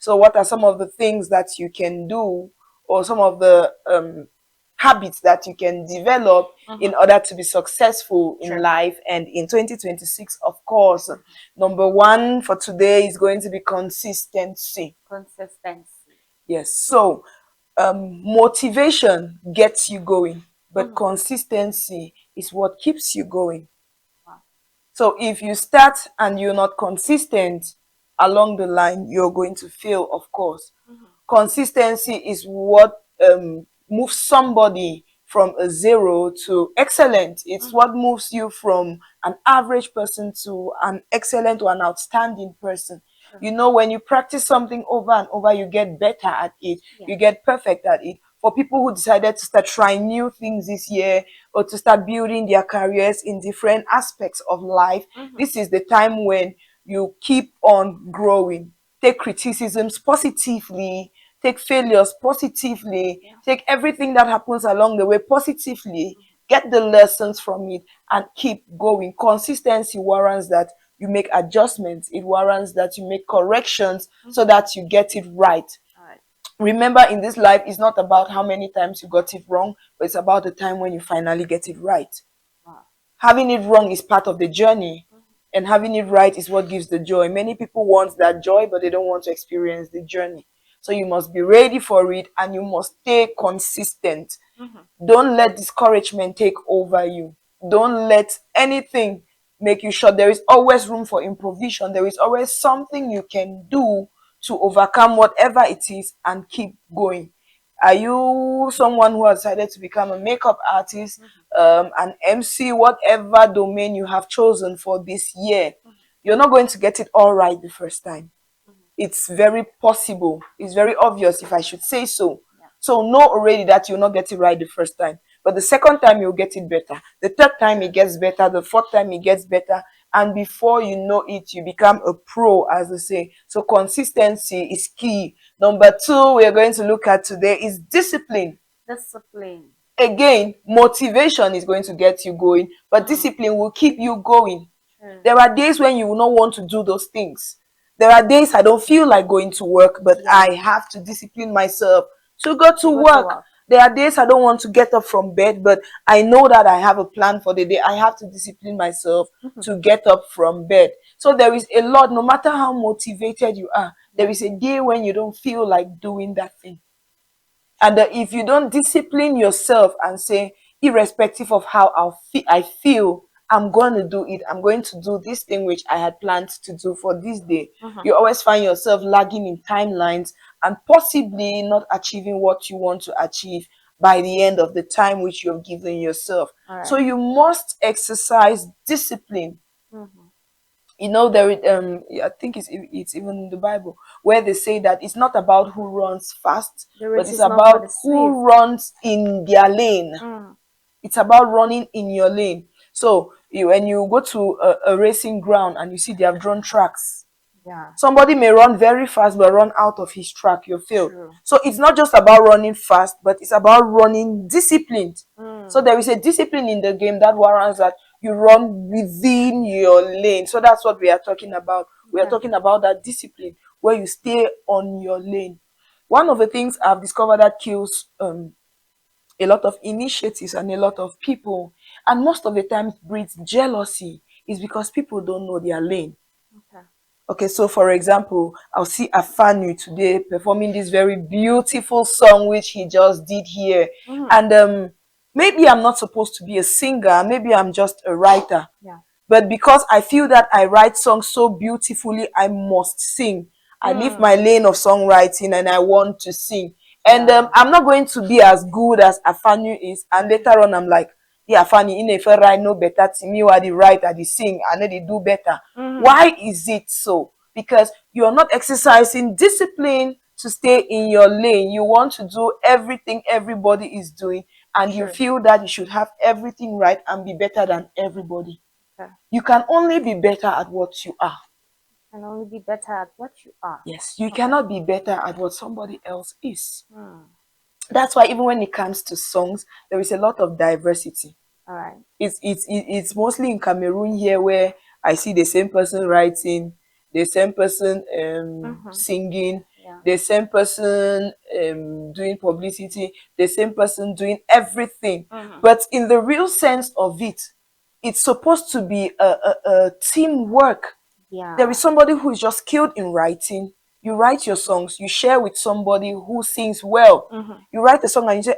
So what are some of the things that you can do, or some of the habits that you can develop in order to be successful in life? And in 2026, of course, number one for today is going to be consistency. Yes. So motivation gets you going, but consistency is what keeps you going. So if you start and you're not consistent along the line, you're going to fail, of course. Consistency is what moves somebody from a zero to excellent. It's what moves you from an average person to an excellent or an outstanding person. You know, when you practice something over and over, you get better at it. You get perfect at it. For people who decided to start trying new things this year, or to start building their careers in different aspects of life, this is the time when you keep on growing. Take criticisms positively, take failures positively, take everything that happens along the way positively, get the lessons from it, and keep going. Consistency warrants that you make adjustments, it warrants that you make corrections so that you get it right. Remember, in this life, it's not about how many times you got it wrong, but it's about the time when you finally get it right. Having it wrong is part of the journey, and having it right is what gives the joy. Many people want that joy, but they don't want to experience the journey. So you must be ready for it, and you must stay consistent. Don't let discouragement take over you. Don't let anything make you short. There is always room for improvisation. There is always something you can do to overcome whatever it is and keep going. Are you someone who has decided to become a makeup artist, an MC, whatever domain you have chosen for this year? You're not going to get it all right the first time. It's very possible. It's very obvious, if I should say so. So know already that you'll not get it right the first time. But the second time, you'll get it better. The third time, it gets better. The fourth time, it gets better. And before you know it, you become a pro, as they say. So consistency is key. Number two we are going to look at today is discipline. Again, motivation is going to get you going, but discipline will keep you going. There are days when you will not want to do those things. There are days I don't feel like going to work, but I have to discipline myself to go to work. There are days I don't want to get up from bed, but I know that I have a plan for the day. I have to discipline myself to get up from bed. So there is a lot, no matter how motivated you are, there is a day when you don't feel like doing that thing. And if you don't discipline yourself and say, irrespective of how I feel, I'm going to do it. I'm going to do this thing which I had planned to do for this day. You always find yourself lagging in timelines and possibly not achieving what you want to achieve by the end of the time which you have given yourself. So you must exercise discipline. You know, I think it's even in the Bible where they say that it's not about who runs fast, but it's about who runs in their lane. It's about running in your lane. So when you go to a racing ground and you see they have drawn tracks, somebody may run very fast but run out of his track, you fail. So it's not just about running fast, but it's about running disciplined. So there is a discipline in the game that warrants that you run within your lane. So that's what we are talking about. We are talking about that discipline where you stay on your lane. One of the things I've discovered that kills a lot of initiatives and a lot of people, and most of the time breeds jealousy, is because people don't know their lane. Okay, so for example, I'll see Afanu today performing this very beautiful song which he just did here. And maybe I'm not supposed to be a singer, maybe I'm just a writer. But because I feel that I write songs so beautifully, I must sing. I leave my lane of songwriting and I want to sing. And I'm not going to be as good as Afanu is. And later on, I'm like, yeah, Afanu, if I write no better to me, or the write or the sing, and then they do better. Why is it so? Because you're not exercising discipline to stay in your lane. You want to do everything everybody is doing, and you feel that you should have everything right and be better than everybody. You can only be better at what you are. Yes, you cannot be better at what somebody else is. That's why even when it comes to songs, there is a lot of diversity. It's mostly in Cameroon here where I see the same person writing, the same person singing, Yeah. the same person doing publicity, the same person doing everything. But in the real sense of it, it's supposed to be a teamwork. There Yeah. is somebody who is just skilled in writing. You write your songs, you share with somebody who sings well. You write a song and you say,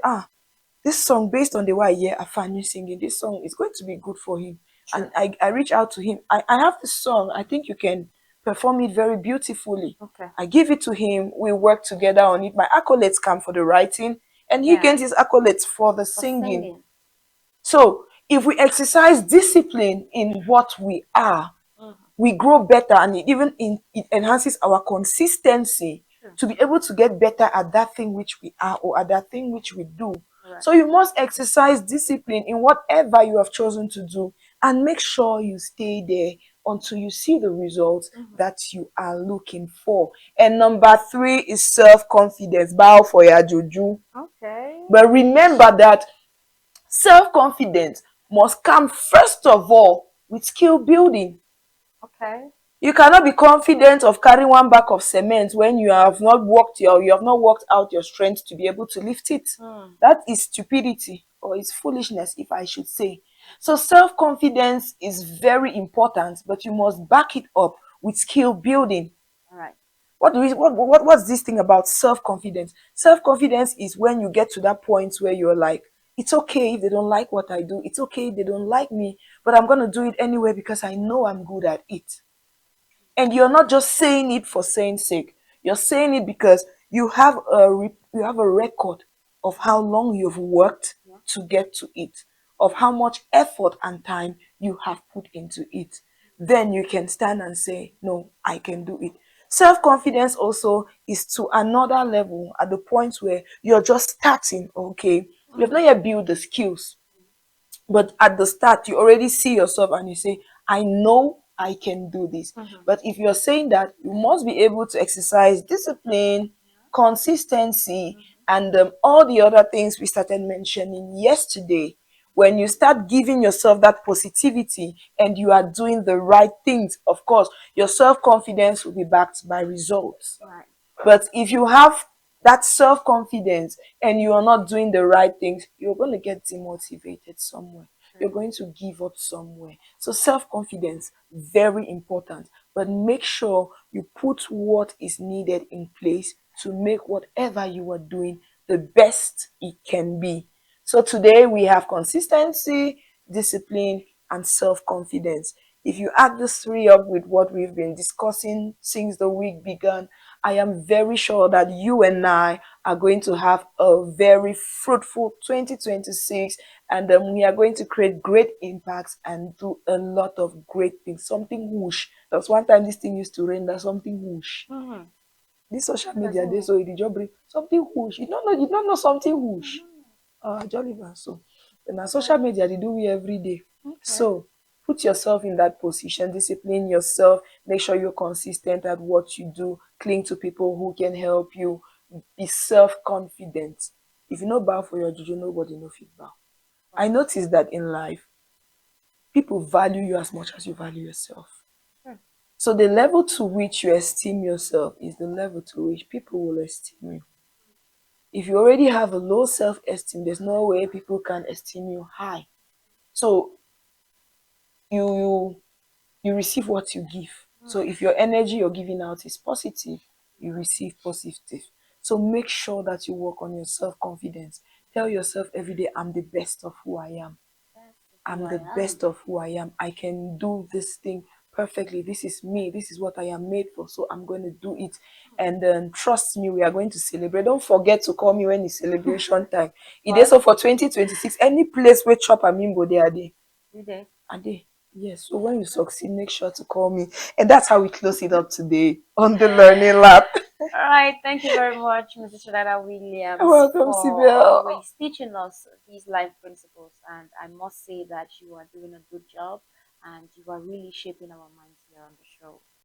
this song, based on the way I hear Afanu singing, this song is going to be good for him. True. And I reach out to him. I have this song. I think you can perform it very beautifully. Okay. I give it to him. We work together on it. My accolades come for the writing, and he Yeah. gains his accolades for the For singing. singing. So if we exercise discipline in what we are, we grow better, and it enhances our consistency True. to be able to get better at that thing which we are or at that thing which we do. Right. So you must exercise discipline in whatever you have chosen to do, and make sure you stay there until you see the results that you are looking for. And number 3 is self-confidence. Bow for your juju. Okay. But remember that self-confidence must come first of all with skill building. Okay. You cannot be confident of carrying one bag of cement when you have not worked out your strength to be able to lift it. That is stupidity, or it's foolishness, if I should say. So self-confidence is very important, but you must back it up with skill building. All right. What's this thing about self-confidence? Self-confidence is when you get to that point where you're like, it's okay if they don't like what I do, it's okay if they don't like me, but I'm gonna do it anyway because I know I'm good at it. And you're not just saying it for saying sake. You're saying it because you have a record of how long you've worked to get to it, of how much effort and time you have put into it. Then you can stand and say, no, I can do it. Self-confidence also is to another level at the point where you're just starting. Okay, you have not yet built the skills, but at the start you already see yourself and you say, I know I can do this. But if you're saying that, you must be able to exercise discipline, consistency, and all the other things we started mentioning yesterday. When you start giving yourself that positivity and you are doing the right things, of course your self-confidence will be backed by results. Right. But if you have that self confidence and you are not doing the right things, you're going to get demotivated somewhere. You're True. going to give up somewhere. So, self confidence, very important. But make sure you put what is needed in place to make whatever you are doing the best it can be. So, today we have consistency, discipline, and self confidence. If you add these three up with what we've been discussing since the week began, I am very sure that you and I are going to have a very fruitful 2026, and we are going to create great impacts and do a lot of great things. Something whoosh. That's one time this thing used to render something whoosh. This social What does media, it they mean? so it just bring something whoosh. You don't know something whoosh. Jolliver. So, na social Okay. media they do we every day. Okay. So, put yourself in that position, discipline yourself, make sure you're consistent at what you do, cling to people who can help you, be self-confident. If you no bow for your juju, nobody no fit bow. I Wow. noticed that in life, people value you as much as you value yourself. Hmm. So the level to which you esteem yourself is the level to which people will esteem you. If you already have a low self-esteem, there's no way people can esteem you high. So you you you receive what you give. So if your energy you're giving out is positive, you receive positive. So make sure that you work on your self-confidence. Tell yourself every day, I'm the best of who I am. That's who I'm I the am. best of who I am. I can do this thing perfectly. This is me. This is what I am made for. So I'm going to do it. And then trust me, we are going to celebrate. Don't forget to call me when it's celebration time. It is What? so for 2026. Any place where chop and mimbo they are there. You did. Are they? Yes. So when you succeed, make sure to call me. And that's how we close it up today on the Learning Lab. All right. Thank you very much, Mrs. Shadada Williams, Welcome, for Sibel. always teaching us these life principles. And I must say that you are doing a good job and you are really shaping our minds here on the show.